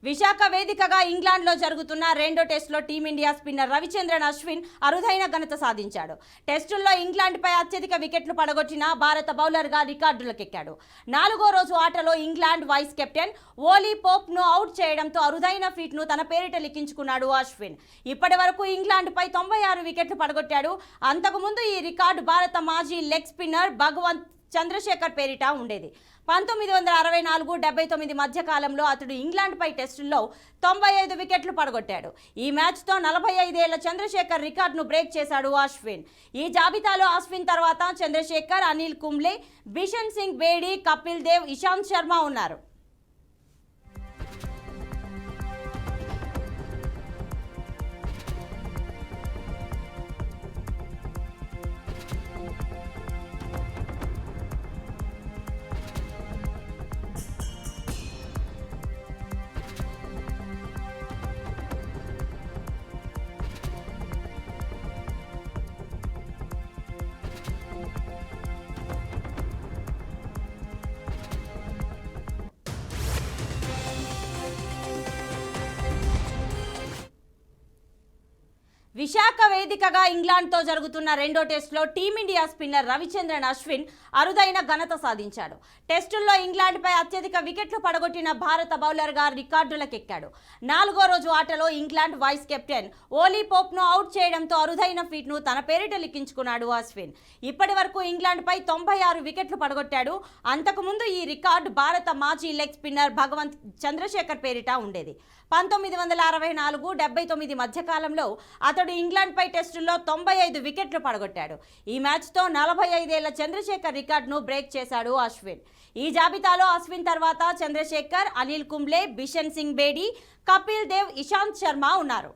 విశాఖ వేదికగా ఇంగ్లాండ్లో జరుగుతున్న రెండో టెస్టులో టీమిండియా స్పిన్నర్ రవిచంద్రన్ అశ్విన్ అరుదైన ఘనత సాధించాడు. టెస్టుల్లో ఇంగ్లాండ్పై అత్యధిక వికెట్లు పడగొట్టిన భారత బౌలర్గా రికార్డులకెక్కాడు. 4వ రోజు ఆటలో ఇంగ్లాండ్ వైస్ కెప్టెన్ ఓలీ పోప్ను అవుట్ చేయడంతో అరుదైన ఫీట్ను తన పేరిట లిఖించుకున్నాడు అశ్విన్. ఇప్పటి వరకు ఇంగ్లాండ్పై 96 వికెట్లు పడగొట్టాడు. అంతకుముందు ఈ రికార్డు భారత మాజీ లెగ్ స్పిన్నర్ భగవంత్ చంద్రశేఖర్ పేరిట ఉండేది. 1964-79 మధ్య కాలంలో అతడు ఇంగ్లాండ్పై టెస్టుల్లో 95 వికెట్లు పడగొట్టాడు. ఈ మ్యాచ్తో 45 ఏళ్ల చంద్రశేఖర్ రికార్డును బ్రేక్ చేశాడు అశ్విన్. ఈ జాబితాలో అశ్విన్ తర్వాత చంద్రశేఖర్, అనిల్ కుంబ్లే, బిషన్ సింగ్ బేడీ, కపిల్ దేవ్, ఇషాంత్ శర్మ ఉన్నారు. విశాఖ వేదికగా ఇంగ్లాండ్తో జరుగుతున్న రెండో టెస్టులో టీమిండియా స్పిన్నర్ రవిచంద్రన్ అశ్విన్ అరుదైన ఘనత సాధించాడు. టెస్టుల్లో ఇంగ్లాండ్పై అత్యధిక వికెట్లు పడగొట్టిన భారత బౌలర్గా రికార్డులకెక్కాడు. 4వ రోజు ఆటలో ఇంగ్లాండ్ వైస్ కెప్టెన్ ఓలీ పోప్ను అవుట్ చేయడంతో అరుదైన ఫీట్ను తన పేరిట లిఖించుకున్నాడు అశ్విన్. ఇప్పటి వరకు ఇంగ్లాండ్పై 96 వికెట్లు పడగొట్టాడు. అంతకుముందు ఈ రికార్డు భారత మాజీ లెగ్ స్పిన్నర్ భగవంత్ చంద్రశేఖర్ పేరిట ఉండేది. 1964-79 మధ్య కాలంలో అతడు ఇంగ్లాండ్పై టెస్టుల్లో 95 వికెట్లు పడగొట్టాడు. ఈ మ్యాచ్తో 45 ఏళ్ల చంద్రశేఖర్ రికార్డును బ్రేక్ చేశాడు అశ్విన్. ఈ జాబితాలో అశ్విన్ తర్వాత చంద్రశేఖర్, అనిల్ కుంబ్లే, బిషన్ సింగ్ బేడీ, కపిల్ దేవ్, ఇషాంత్ శర్మ ఉన్నారు.